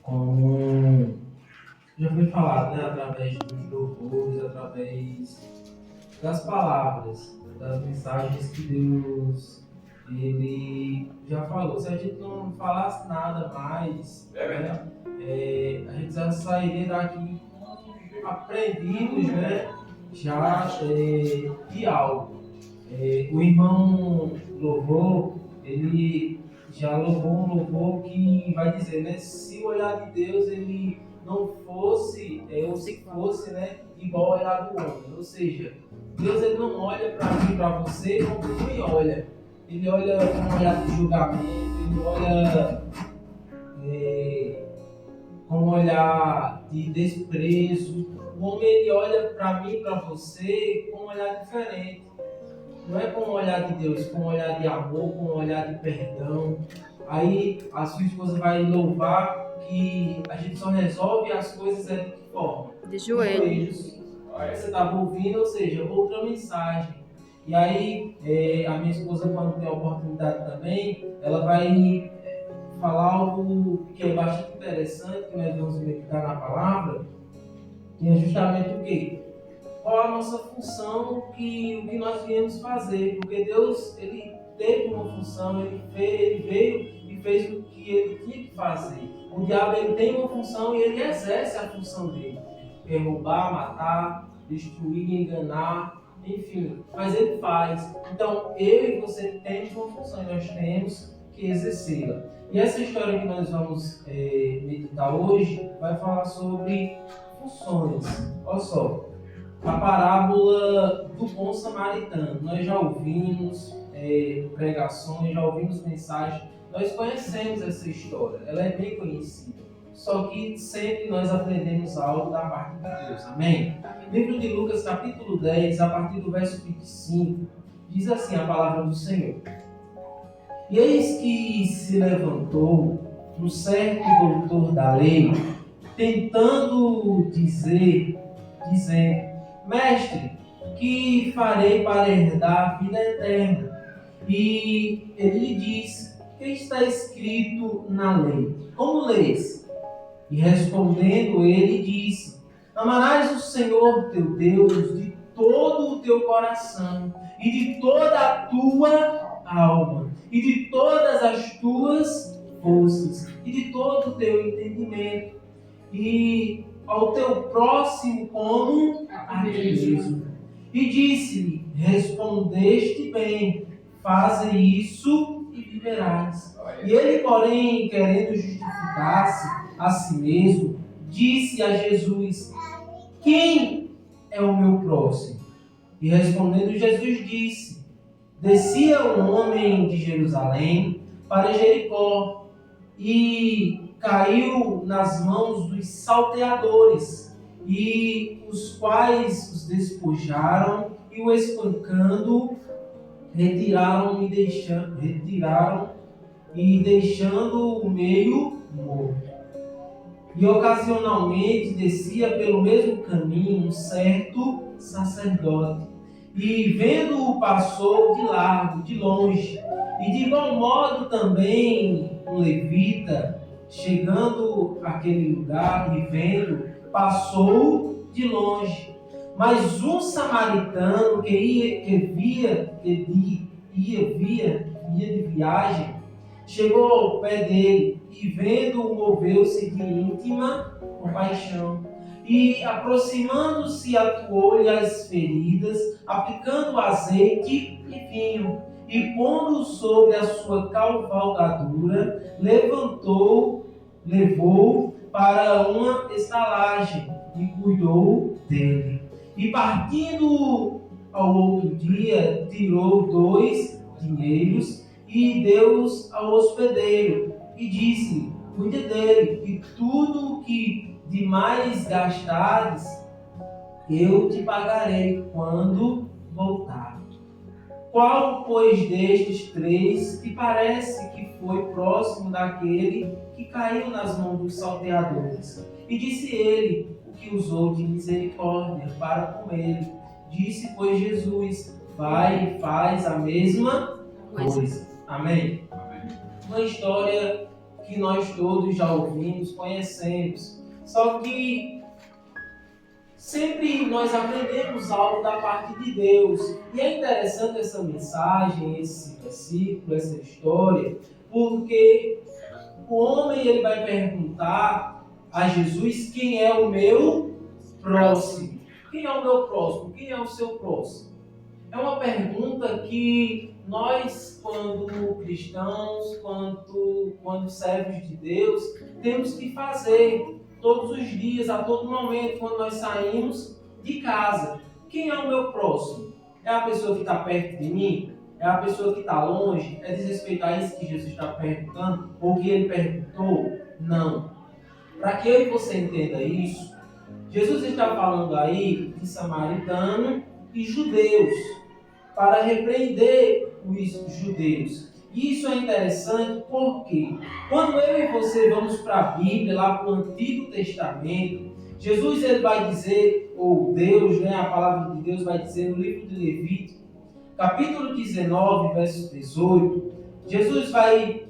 Como já foi falado, né, através dos louvores, através das palavras, das mensagens que Deus ele já falou. Se a gente não falasse nada mais, né, a gente já sairia daqui aprendidos, né, já de algo. O irmão louvor, ele já louvou um louvor que vai dizer, né, se o olhar de Deus ele não fosse, ou se fosse, né, igual ao olhar do homem. Ou seja, Deus ele não olha para mim, para você, como ninguém olha. Ele olha com um olhar de julgamento, ele olha com um olhar de desprezo. O homem ele olha para mim, para você, com um olhar diferente. Não é com o olhar de Deus, com o olhar de amor, com o olhar de perdão. Aí a sua esposa vai louvar que a gente só resolve as coisas de que forma? De joelhos. Você estava ouvindo, ou seja, outra mensagem. E aí a minha esposa, quando tem a oportunidade também, ela vai falar algo que é bastante interessante, que nós vamos meditar na palavra, que é justamente o quê? Qual a nossa função, o que nós viemos fazer, porque Deus ele teve uma função, ele veio e fez o que ele tinha que fazer. O diabo ele tem uma função e ele exerce a função dele, que é roubar, matar, destruir, enganar, enfim, mas ele faz. Então eu e você temos uma função e nós temos que exercê-la. E essa história que nós vamos meditar hoje vai falar sobre funções. Olha só. A parábola do bom samaritano. Nós já ouvimos pregações, já ouvimos mensagens, nós conhecemos essa história, ela é bem conhecida. Só que sempre nós aprendemos algo da parte de Deus, amém? Livro de Lucas, capítulo 10, a partir do verso 25, diz assim a palavra do Senhor. E eis que se levantou um certo doutor da lei, tentando dizendo: Mestre, que farei para herdar a vida eterna? E ele lhe disse: que está escrito na lei? Como lês? E respondendo ele disse: amarás o Senhor teu Deus de todo o teu coração, e de toda a tua alma, e de todas as tuas forças, e de todo o teu entendimento, e ao teu próximo como a ti mesmo. E disse-lhe: respondeste bem, faze isso e viverás. E ele, porém, querendo justificar-se a si mesmo, disse a Jesus: quem é o meu próximo? E respondendo Jesus disse: descia um homem de Jerusalém para Jericó e caiu nas mãos dos salteadores, e os quais os despojaram e o espancando retiraram e deixando-o meio morto. E ocasionalmente descia pelo mesmo caminho um certo sacerdote, e vendo-o passou de largo, de longe. E de igual modo também um levita, chegando àquele lugar e vendo, passou de longe. Mas um samaritano que ia de viagem, chegou ao pé dele e vendo-o moveu-se de íntima compaixão. E aproximando-se atuou-lhe as feridas, aplicando azeite e vinho. E pondo sobre a sua cavalgadura, levou para uma estalagem e cuidou dele. E partindo ao outro dia, tirou 2 dinheiros e deu-os ao hospedeiro. E disse: cuide dele, e tudo o que demais gastares, eu te pagarei quando voltar. Qual, pois, destes 3 te parece que foi próximo daquele que caiu nas mãos dos salteadores? E disse ele: o que usou de misericórdia para com ele. Disse, pois, Jesus: vai e faz a mesma coisa. Amém? Uma história que nós todos já ouvimos, conhecemos. Só que sempre nós aprendemos algo da parte de Deus. E é interessante essa mensagem, esse versículo, essa história, porque o homem ele vai perguntar a Jesus quem é o meu próximo. Quem é o meu próximo? Quem é o seu próximo? É uma pergunta que nós, quando cristãos, quando servos de Deus, temos que fazer todos os dias, a todo momento, quando nós saímos de casa. Quem é o meu próximo? É a pessoa que está perto de mim? É a pessoa que está longe? É desrespeitar isso que Jesus está perguntando? Ou que ele perguntou? Não. Para que eu e você entenda isso, Jesus está falando aí de samaritano e judeus, para repreender os judeus. E isso é interessante porque quando eu e você vamos para a Bíblia, lá para o Antigo Testamento, Jesus ele vai dizer, ou Deus, a palavra de Deus vai dizer no livro de Levítico, capítulo 19, verso 18, Jesus vai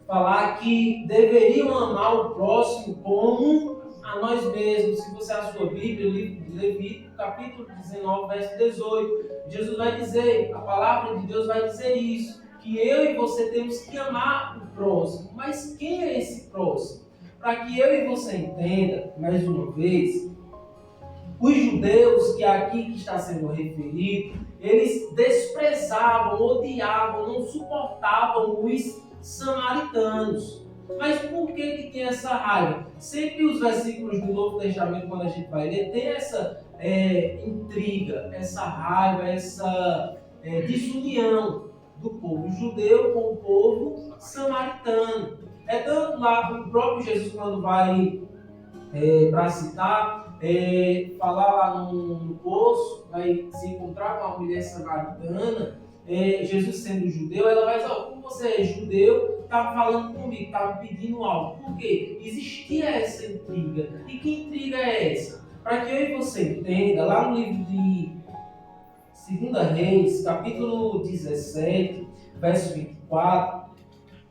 falar que deveriam amar o próximo como a nós mesmos. Se você a sua Bíblia, livro de Levítico, capítulo 19, verso 18, Jesus vai dizer, a palavra de Deus vai dizer isso, que eu e você temos que amar o próximo. Mas quem é esse próximo? Para que eu e você entenda, mais uma vez, os judeus que aqui que está sendo referido, eles desprezavam, odiavam, não suportavam os samaritanos. Mas por que tem essa raiva? Sempre os versículos do Novo Testamento, quando a gente vai ler, tem essa intriga, essa raiva, essa desunião do povo judeu com o povo samaritano. É tanto lá que o próprio Jesus, quando vai para citar, falar lá no poço, vai se encontrar com a mulher samaritana, Jesus sendo judeu, ela vai dizer, como você é judeu, estava falando comigo, estava pedindo algo. Por quê? Existia essa intriga. E que intriga é essa? Para que eu e você entenda, lá no livro de 2 Reis, capítulo 17, verso 24,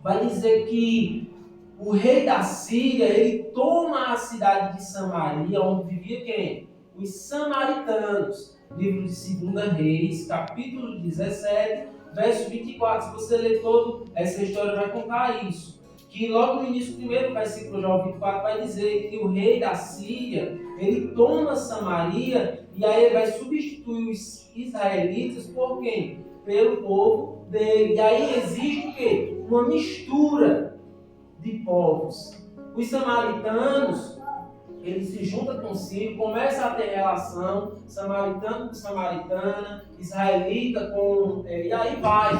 vai dizer que o rei da Síria, ele toma a cidade de Samaria, onde vivia quem? Os samaritanos. Livro de 2 Reis, capítulo 17, verso 24. Se você ler todo, essa história vai contar isso. Que logo no início, primeiro versículo, já o 24, vai dizer que o rei da Síria, ele toma Samaria e aí ele vai substituir os israelitas por quem? Pelo povo dele. E aí existe o quê? Uma mistura de povos. Os samaritanos, eles se juntam consigo, começam a ter relação, samaritano com samaritana, israelita com... e aí vai.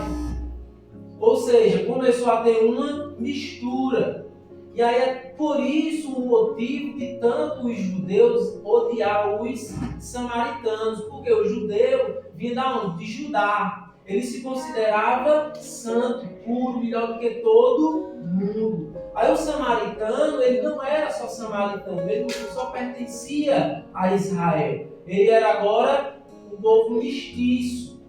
Ou seja, começou a ter uma mistura. E aí é por isso o motivo de tanto os judeus odiar os samaritanos. Porque o judeu vinha da onde? De Judá. Ele se considerava santo, puro, melhor do que todo mundo. Aí o samaritano, ele não era só samaritano, ele não só pertencia a Israel. Ele era agora um povo mestiço,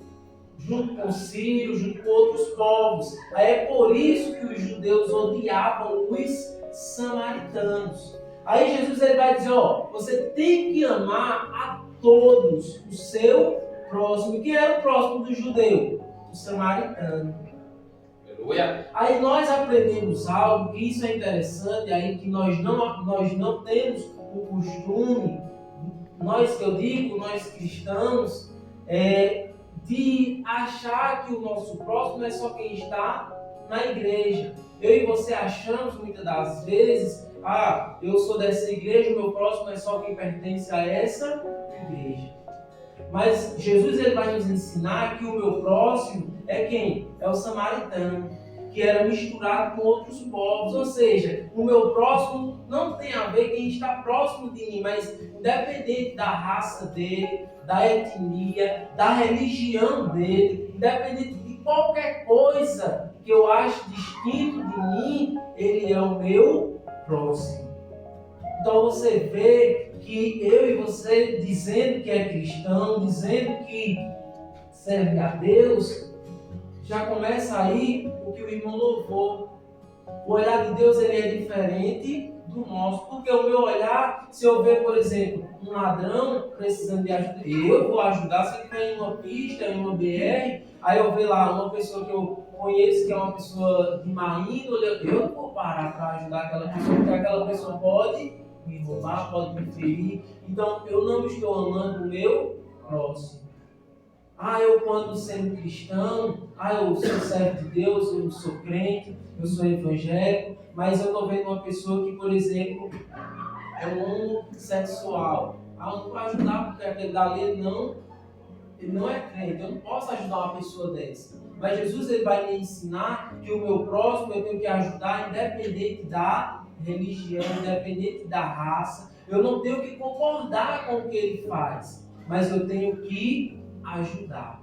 junto com os sírios, junto com outros povos. Aí é por isso que os judeus odiavam os samaritanos. Aí Jesus ele vai dizer, você tem que amar a todos o seu próximo. Quem era o próximo do judeu? O samaritano. Aleluia. Aí nós aprendemos algo, que isso é interessante, aí que nós não temos o costume, nós que eu digo, nós cristãos, de achar que o nosso próximo é só quem está na igreja. Eu e você achamos muitas das vezes, eu sou dessa igreja, o meu próximo é só quem pertence a essa igreja. Mas Jesus ele vai nos ensinar que o meu próximo é quem? É o samaritano, que era misturado com outros povos. Ou seja, o meu próximo não tem a ver quem está próximo de mim, mas independente da raça dele, da etnia, da religião dele, independente de qualquer coisa que eu ache distinto de mim, ele é o meu próximo. Então você vê que eu e você, dizendo que é cristão, dizendo que serve a Deus, já começa aí o que o irmão louvou. O olhar de Deus ele é diferente do nosso, porque o meu olhar, se eu ver, por exemplo, um ladrão precisando de ajuda, eu vou ajudar. Se ele está em uma pista, em uma BR, aí eu ver lá uma pessoa que eu conheço que é uma pessoa de má índole, eu não vou parar para ajudar aquela pessoa, porque aquela pessoa pode me roubar, pode me ferir. Então eu não estou amando o meu próximo. Eu quando sendo cristão, eu sou servo de Deus, eu sou crente, eu sou evangélico, mas eu estou vendo uma pessoa que, por exemplo, é um homossexual. Eu não vou ajudar porque aquele dali ele não é crente, eu não posso ajudar uma pessoa dessa. Mas Jesus ele vai me ensinar que o meu próximo eu tenho que ajudar independente da religião, independente da raça. Eu não tenho que concordar com o que ele faz, mas eu tenho que ajudar.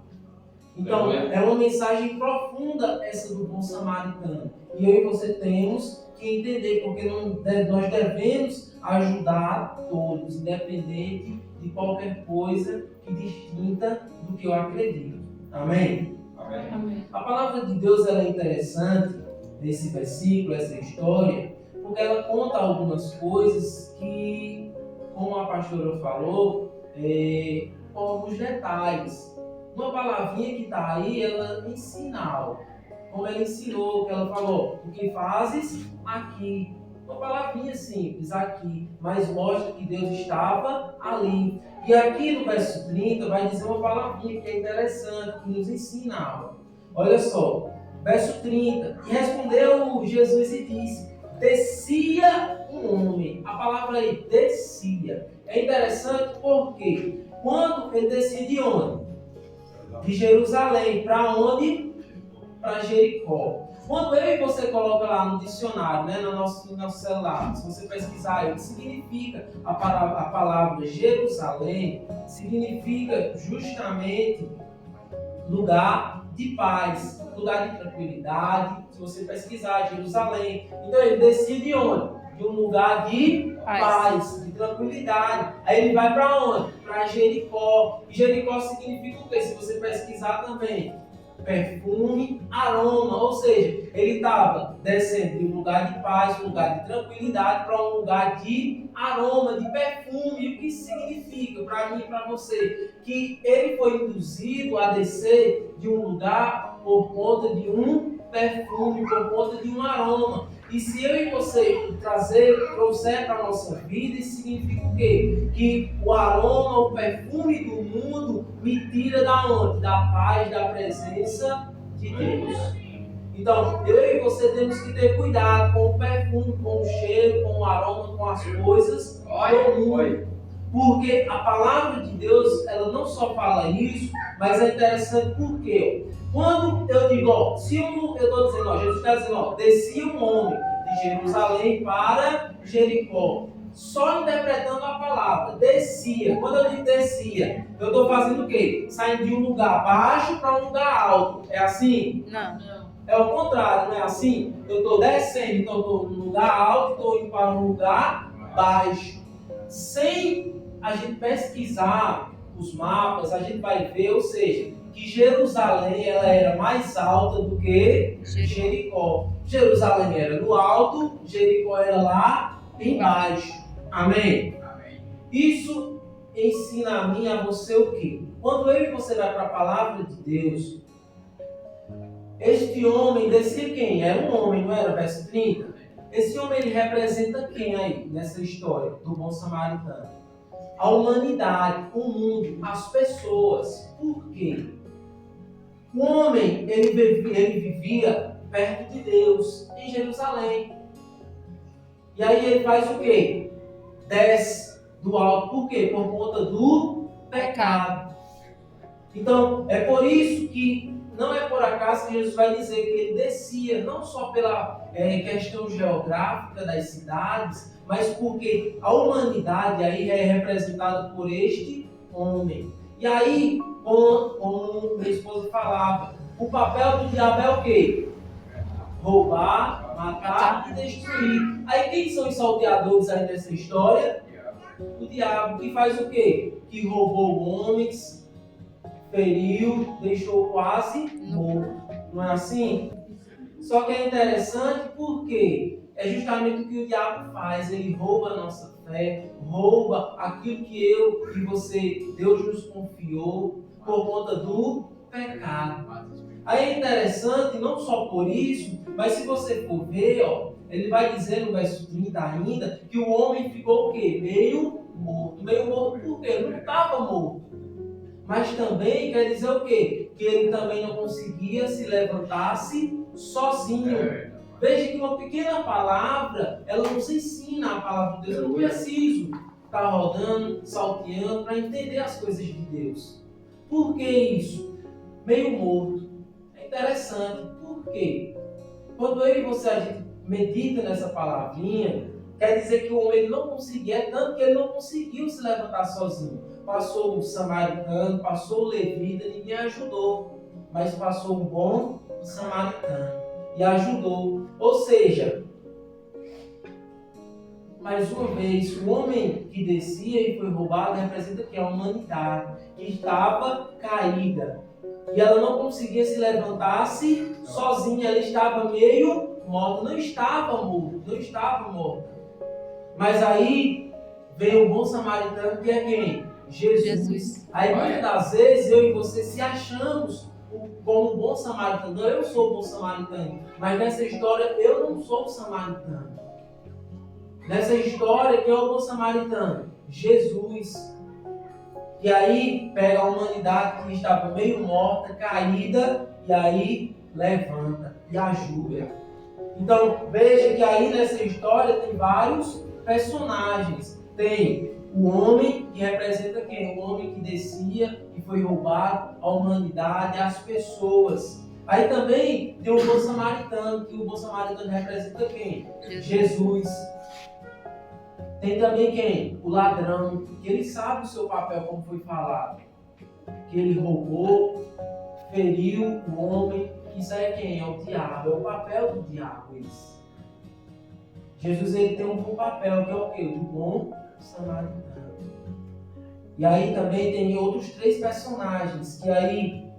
Então, é uma mensagem profunda essa do bom samaritano. E eu e você temos que entender, porque nós devemos ajudar todos, independente de qualquer coisa que distinta do que eu acredito. Amém? Amém. A palavra de Deus ela é interessante nesse versículo, essa história, porque ela conta algumas coisas que, como a pastora falou, com alguns detalhes. Uma palavrinha que está aí, ela ensina algo. Como ela ensinou, que ela falou, o que fazes aqui. Uma palavrinha simples, aqui, mas mostra que Deus estava ali. E aqui no verso 30 vai dizer uma palavrinha que é interessante, que nos ensina algo. Olha só, verso 30. E respondeu Jesus e disse, descia um homem. A palavra aí, descia. É interessante porque quando ele descia de onde? De Jerusalém. Para onde? Para Jericó. Quando eu e você coloca lá no dicionário, no nosso celular, se você pesquisar o que significa a palavra Jerusalém, significa justamente lugar de paz, lugar de tranquilidade. Se você pesquisar Jerusalém, então ele descia de onde? De um lugar de paz, de tranquilidade. Aí ele vai para onde? Para Jericó. E Jericó significa o quê? Se você pesquisar também, perfume, aroma. Ou seja, ele estava descendo de um lugar de paz, um lugar de tranquilidade, para um lugar de aroma, de perfume. E o que isso significa para mim e para você? Que ele foi induzido a descer de um lugar por conta de um perfume, por conta de um aroma. E se eu e você trouxer para a nossa vida, isso significa o quê? Que o aroma, o perfume do mundo me tira da onde? Da paz, da presença de Deus. Então, eu e você temos que ter cuidado com o perfume, com o cheiro, com o aroma, com as coisas do mundo. Porque a palavra de Deus, ela não só fala isso, mas é interessante porque quando eu digo, se eu estou dizendo, Jesus está dizendo, descia um homem de Jerusalém para Jericó, só interpretando a palavra, descia. Quando eu digo descia, eu estou fazendo o quê? Saindo de um lugar baixo para um lugar alto. É assim? Não. É o contrário, não é assim? Eu estou descendo, então eu estou num lugar alto, estou indo para um lugar baixo. Sem a gente pesquisar os mapas, a gente vai ver, ou seja, que Jerusalém ela era mais alta do que Jericó. Jerusalém era no alto, Jericó era lá embaixo. Amém? Isso ensina a mim e a você o quê? Quando eu e você vai para a palavra de Deus, este homem descia quem? Era um homem, não era? Verso 30. Esse homem ele representa quem aí nessa história do bom samaritano? A humanidade, o mundo, as pessoas. Por quê? O homem ele vivia perto de Deus, em Jerusalém. E aí ele faz o quê? Desce do alto. Por quê? Por conta do pecado. Então, é por isso que não é por acaso que Jesus vai dizer que ele descia, não só pela questão geográfica das cidades, mas porque a humanidade aí é representada por este homem. E aí, como minha esposa falava, o papel do diabo é o quê? Roubar, matar e destruir. Aí quem são os salteadores aí dessa história? O diabo, que faz o quê? Que roubou homens, feriu, deixou quase morto. Não é assim? Só que é interessante porque é justamente o que o diabo faz. Ele rouba a nossa fé, rouba aquilo que eu e você, Deus nos confiou por conta do pecado. Aí é interessante, não só por isso, mas se você for ver, ele vai dizer no verso 30 ainda, que o homem ficou o quê? Meio morto. Meio morto por quê? Ele não estava morto. Mas também quer dizer o quê? Que ele também não conseguia se levantar-se sozinho. Veja que uma pequena palavra, ela nos ensina a palavra de Deus. Eu não preciso estar rodando, salteando para entender as coisas de Deus. Por que isso? Meio morto. É interessante. Por quê? Quando eu e você a gente medita nessa palavrinha, quer dizer que o homem ele não conseguia, é tanto que ele não conseguiu se levantar sozinho. Passou o samaritano, passou o levita, ninguém ajudou. Mas passou um bom samaritano e ajudou. Ou seja, mais uma vez, o homem que descia e foi roubado representa que a humanidade que estava caída. E ela não conseguia se levantar-se sozinha, ela estava meio morta, não estava morta, não estava morta. Mas aí veio o bom samaritano, que é quem? Jesus. Aí muitas das vezes eu e você se achamos como bom samaritano. Não, eu sou o bom samaritano, mas nessa história eu não sou o samaritano. Nessa história, quem é o bom samaritano? Jesus. E aí pega a humanidade que estava meio morta, caída, e aí levanta e ajuda. Então veja que aí nessa história tem vários personagens. Tem o homem que representa quem? O homem que descia e foi roubado, a humanidade, as pessoas. Aí também tem o bom samaritano, que o bom samaritano representa quem? Jesus. Tem também quem? O ladrão, que ele sabe o seu papel, como foi falado. Que ele roubou, feriu o homem. Isso aí é quem? É o diabo, é o papel do diabo. Isso. Jesus ele tem um bom papel, que é o quê? Do bom samaritano. E aí também tem outros 3 personagens, que aí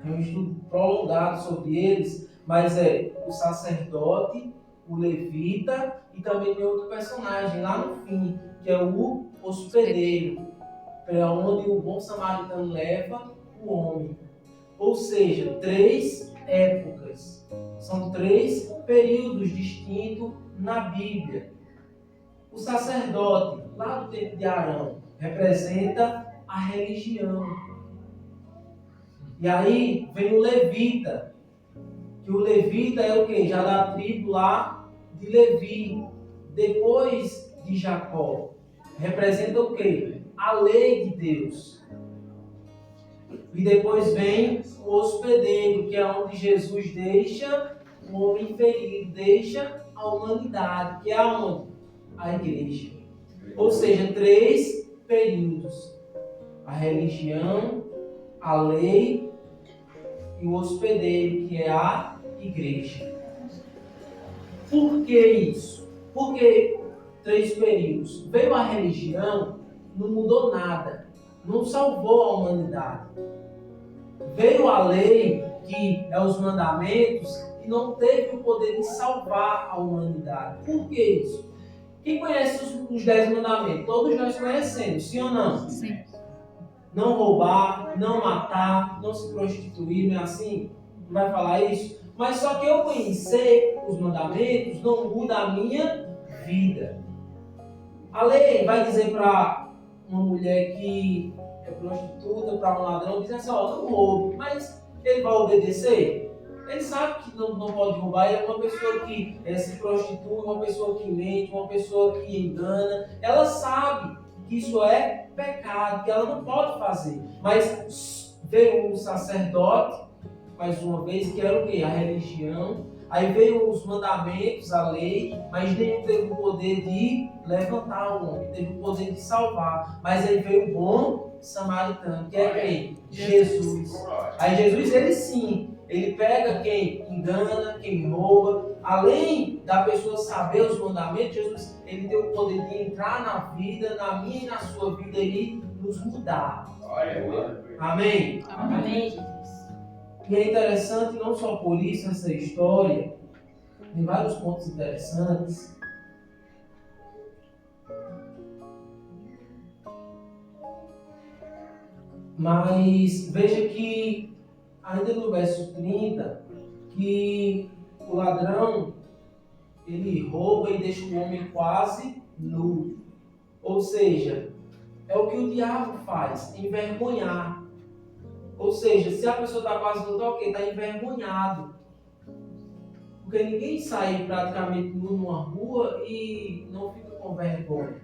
é um estudo prolongado sobre eles, mas é o sacerdote, o levita e também tem outro personagem lá no fim, que é o hospedeiro, para onde o bom samaritano leva o homem. Ou seja, 3 épocas. São 3 períodos distintos na Bíblia. O sacerdote, lá do tempo de Arão, representa a religião. E aí vem o levita, que o levita é o quê? Já da tribo lá de Levi, depois de Jacó. Representa o quê? A lei de Deus. E depois vem o hospedeiro, que é onde Jesus deixa o homem ferido, deixa a humanidade, que é aonde? A igreja. Ou seja, 3 períodos. A religião, a lei e o hospedeiro, que é a igreja. Por que isso? Por que 3 períodos? Veio a religião, não mudou nada, não salvou a humanidade. Veio a lei, que é os mandamentos, e não teve o poder de salvar a humanidade. Por que isso? Quem conhece os 10 mandamentos? Todos nós conhecemos, sim ou não? Sim. Não roubar, não matar, não se prostituir, não é assim? Não vai falar isso? Mas só que eu conhecer os mandamentos não muda a minha vida. A lei vai dizer para uma mulher que é prostituta, para um ladrão, diz assim, não roube, mas ele vai obedecer? Ele sabe que não pode roubar, ele é uma pessoa que se prostitui, uma pessoa que mente, uma pessoa que engana. Ela sabe que isso é pecado, que ela não pode fazer. Mas veio o sacerdote, mais uma vez, que era o quê? A religião. Aí veio os mandamentos, a lei, mas nenhum teve o poder de levantar o homem, teve o poder de salvar. Mas aí veio o bom samaritano, que é quem? Jesus. Aí Jesus, ele sim, ele pega quem engana, quem rouba. Além da pessoa saber os mandamentos, Jesus, ele tem o poder de entrar na vida, na minha e na sua vida e nos mudar. Amém? Amém. E é interessante, não só por isso, essa história, Tem vários pontos interessantes. Mas veja que, ainda no verso 30, que o ladrão, ele rouba e deixa o homem quase nu. Ou seja, é o que o diabo faz, envergonhar. Ou seja, se a pessoa está quase nu, está envergonhado. Porque ninguém sai praticamente nu numa rua e não fica com vergonha.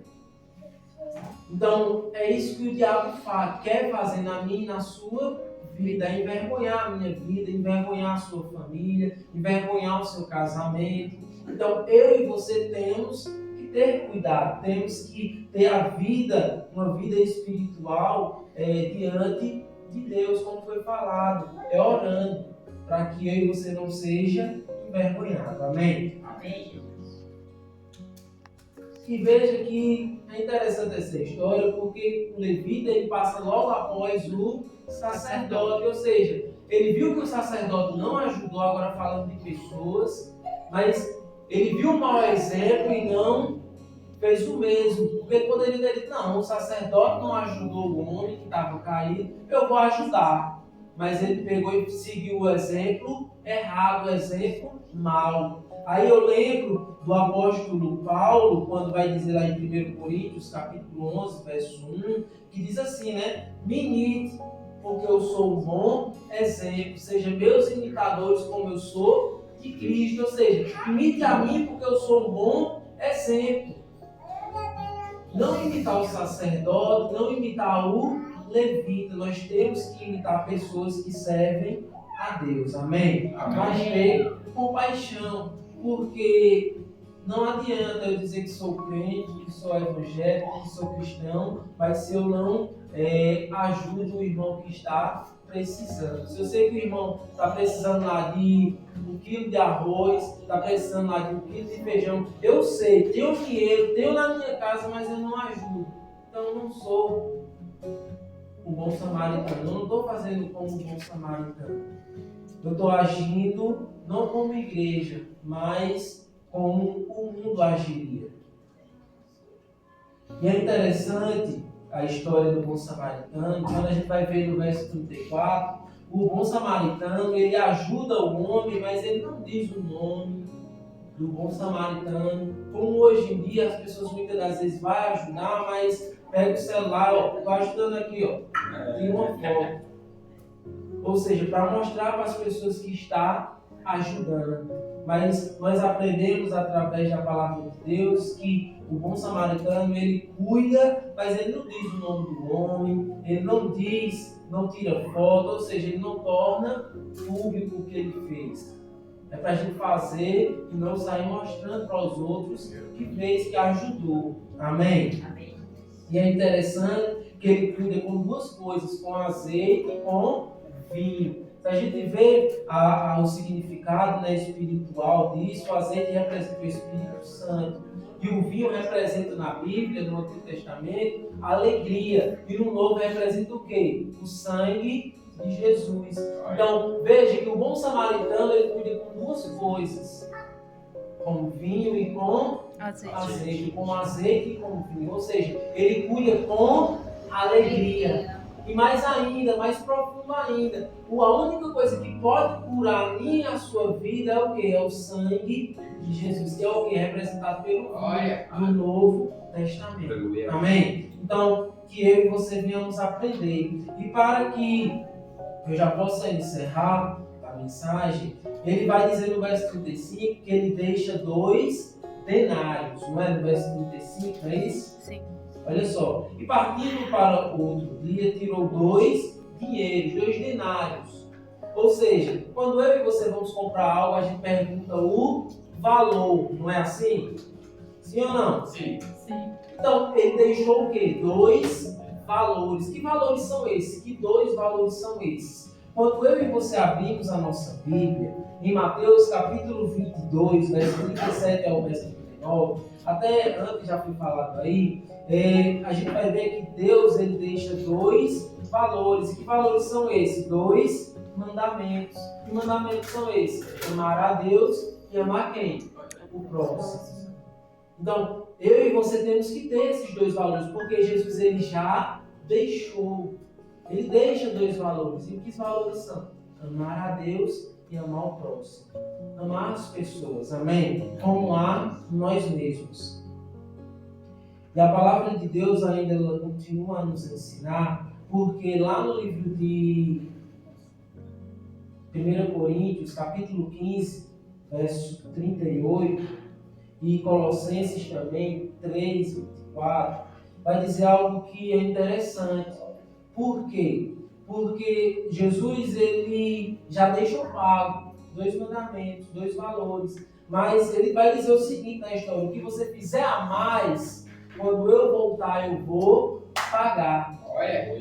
Então, é isso que o diabo quer fazer na minha e na sua vida, envergonhar a minha vida, envergonhar a sua família, envergonhar o seu casamento. Então, eu e você temos que ter cuidado, temos que ter a vida, uma vida espiritual diante de Deus, como foi falado, orando, para que eu e você não seja envergonhado. Amém? Amém. E veja que é interessante essa história, porque o levita ele passa logo após o sacerdote, ou seja, ele viu que o sacerdote não ajudou, agora falando de pessoas, mas ele viu um mau exemplo e não fez o mesmo, porque ele poderia ter dito, não, o sacerdote não ajudou o homem que estava caído, eu vou ajudar. Mas ele pegou e seguiu o exemplo errado, o exemplo mau. Aí eu lembro do apóstolo Paulo, quando vai dizer lá em 1 Coríntios, capítulo 11, verso 1, que diz assim, né? Me imite, porque eu sou um bom exemplo. Sejam meus imitadores como eu sou de Cristo. Ou seja, imite a mim, porque eu sou um bom exemplo. Não imitar o sacerdote, não imitar o levita. Nós temos que imitar pessoas que servem a Deus. Amém? Mas ter compaixão. Porque não adianta eu dizer que sou crente, que sou evangélico, que sou cristão, mas se eu não ajudo o irmão que está precisando. Se eu sei que o irmão está precisando lá de 1 quilo de arroz, está precisando lá de 1 quilo de feijão, eu sei, tenho dinheiro, tenho na minha casa, mas eu não ajudo. Então eu não sou um bom samaritano, eu não estou fazendo como um bom samaritano. Eu estou agindo não como igreja, mas como o mundo agiria. E é interessante a história do bom samaritano, quando a gente vai ver no verso 34, o bom samaritano, ele ajuda o homem, mas ele não diz o nome do bom samaritano. Como hoje em dia as pessoas muitas das vezes vão ajudar, mas pega o celular, estou ajudando aqui, tem uma foto. Ou seja, para mostrar para as pessoas que está ajudando. Mas nós aprendemos através da palavra de Deus que o bom samaritano, ele cuida, mas ele não diz o nome do homem, ele não diz, não tira foto, ou seja, ele não torna público o que ele fez. É para a gente fazer e não sair mostrando para os outros que fez, que ajudou. Amém? Amém. E é interessante que ele cuida com duas coisas, com azeite e com vinho. Se a gente vê o significado espiritual disso, o azeite representa o Espírito Santo. E o vinho representa na Bíblia, no Antigo Testamento, a alegria. E no Novo representa o quê? O sangue de Jesus. Então, veja que o bom samaritano, ele cuida com duas coisas. Com vinho e com azeite. Com azeite e com vinho. Ou seja, ele cuida com alegria. E mais ainda, mais profundo ainda, a única coisa que pode curar a minha e a sua vida é o quê? É o sangue de Jesus, que é o que é representado pelo no Novo Testamento. Amém? Então, que eu e você venhamos aprender. E para que eu já possa encerrar a mensagem, ele vai dizer no verso 35 que ele deixa 2 denários, não é? No verso 35, não é isso? Sim. Olha só, e partindo para o outro dia, tirou 2 dinheiros, 2 denários. Ou seja, quando eu e você vamos comprar algo, a gente pergunta o valor, não é assim? Sim ou não? Sim. Então, ele deixou o quê? 2 valores. Que valores são esses? Que 2 valores são esses? Quando eu e você abrimos a nossa Bíblia, em Mateus capítulo 22, verso 37 ao verso 39, até antes já foi falado aí, a gente vai ver que Deus ele deixa 2 valores. Que valores são esses? 2 mandamentos. Que mandamentos são esses? Amar a Deus e amar quem? O próximo. Então, eu e você temos que ter esses dois valores, porque Jesus ele já deixou. Ele deixa dois valores. E que valores são? Amar a Deus e amar o próximo. Amar as pessoas, amém? Como a nós mesmos. E a palavra de Deus ainda ela continua a nos ensinar, porque lá no livro de 1 Coríntios, capítulo 15, verso 38, e Colossenses também, 3, 24, vai dizer algo que é interessante. Por quê? Porque Jesus ele já deixou pago dois mandamentos, dois valores, mas ele vai dizer o seguinte na história: o que você fizer a mais, quando eu voltar eu vou pagar.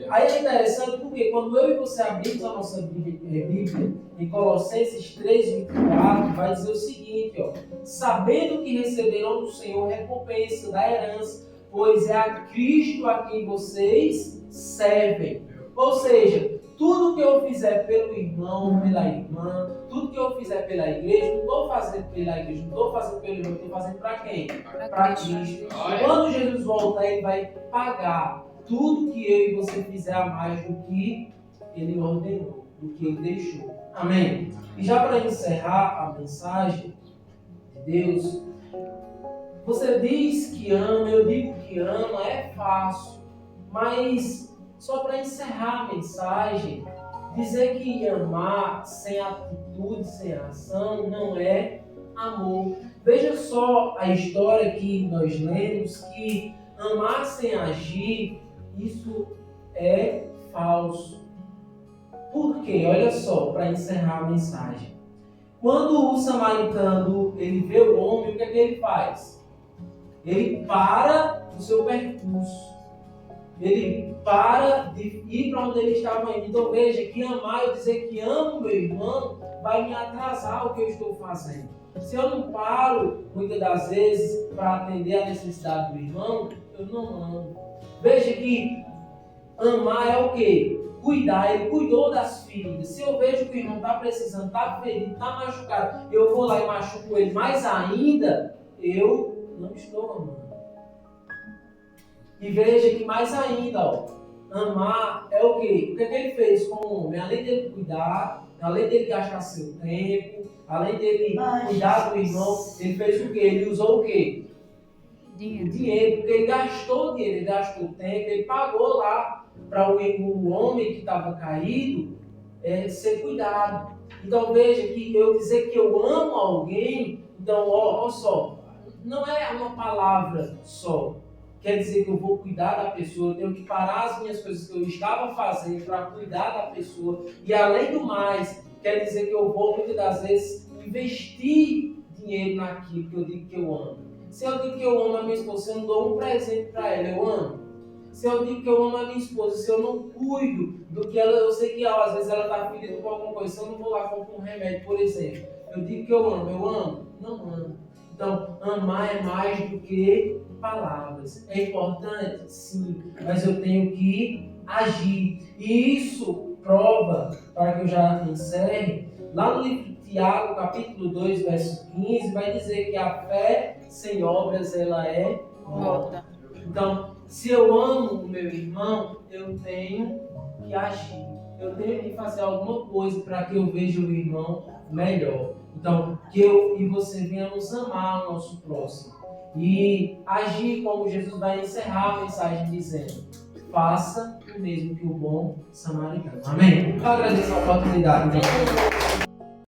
Aí é interessante porque quando eu e você abrimos a nossa Bíblia em Colossenses 3:24, vai dizer o seguinte, ó: sabendo que receberão do Senhor recompensa da herança, pois é a Cristo a quem vocês servem. Ou seja, tudo que eu fizer pelo irmão, pela irmã, tudo que eu fizer pela igreja, não estou fazendo pela igreja, não estou fazendo pelo irmão, estou fazendo para quem? Para Cristo. E quando Jesus voltar, ele vai pagar tudo que eu e você fizer a mais do que ele ordenou, do que ele deixou. Amém? E já para encerrar a mensagem de Deus, você diz que ama, eu digo que ama, é fácil, mas só para encerrar a mensagem, dizer que amar sem atitude, sem ação, não é amor. Veja só a história que nós lemos, que amar sem agir, isso é falso. Por quê? Olha só, para encerrar a mensagem. Quando o samaritano ele vê o homem, o que é que ele faz? Ele para o seu percurso. Ele para de ir para onde ele estava indo. Então veja que amar, eu dizer que amo meu irmão, vai me atrasar o que eu estou fazendo. Se eu não paro, muitas das vezes, para atender a necessidade do irmão, eu não amo. Veja que amar é o quê? Cuidar. Ele cuidou das feridas. Se eu vejo que o irmão está precisando, está ferido, está machucado, eu vou lá e machuco ele mais ainda, eu não estou amando. E veja que mais ainda, ó, amar é o quê? O que ele fez com o homem? Além dele cuidar, além dele gastar seu tempo, além dele cuidar do irmão, ele fez o quê? Ele usou o quê? Dinheiro, porque ele gastou dinheiro, ele gastou tempo, ele pagou lá para o homem que estava caído ser cuidado. Então veja que eu dizer que eu amo alguém, então olha só, não é uma palavra só. Quer dizer que eu vou cuidar da pessoa, eu tenho que parar as minhas coisas que eu estava fazendo para cuidar da pessoa. E além do mais, quer dizer que eu vou muitas das vezes investir dinheiro naquilo que eu digo que eu amo. Se eu digo que eu amo a minha esposa, se eu não dou um presente para ela, eu amo. Se eu digo que eu amo a minha esposa, se eu não cuido do que ela, eu sei que às vezes ela está ferida com alguma coisa, se eu não vou lá comprar um remédio, por exemplo, eu digo que eu amo? Não amo. Então, amar é mais do que palavras. É importante? Sim, mas eu tenho que agir. E isso prova, para que eu já encerre, lá no livro de Tiago, capítulo 2, verso 15, vai dizer que a fé sem obras, ela é morta. Então, se eu amo o meu irmão, eu tenho que agir. Eu tenho que fazer alguma coisa para que eu veja o irmão melhor. Então, que eu e você venhamos amar o nosso próximo. E agir como Jesus vai encerrar a mensagem dizendo: faça o mesmo que o bom samaritano. Amém? Eu agradeço a oportunidade.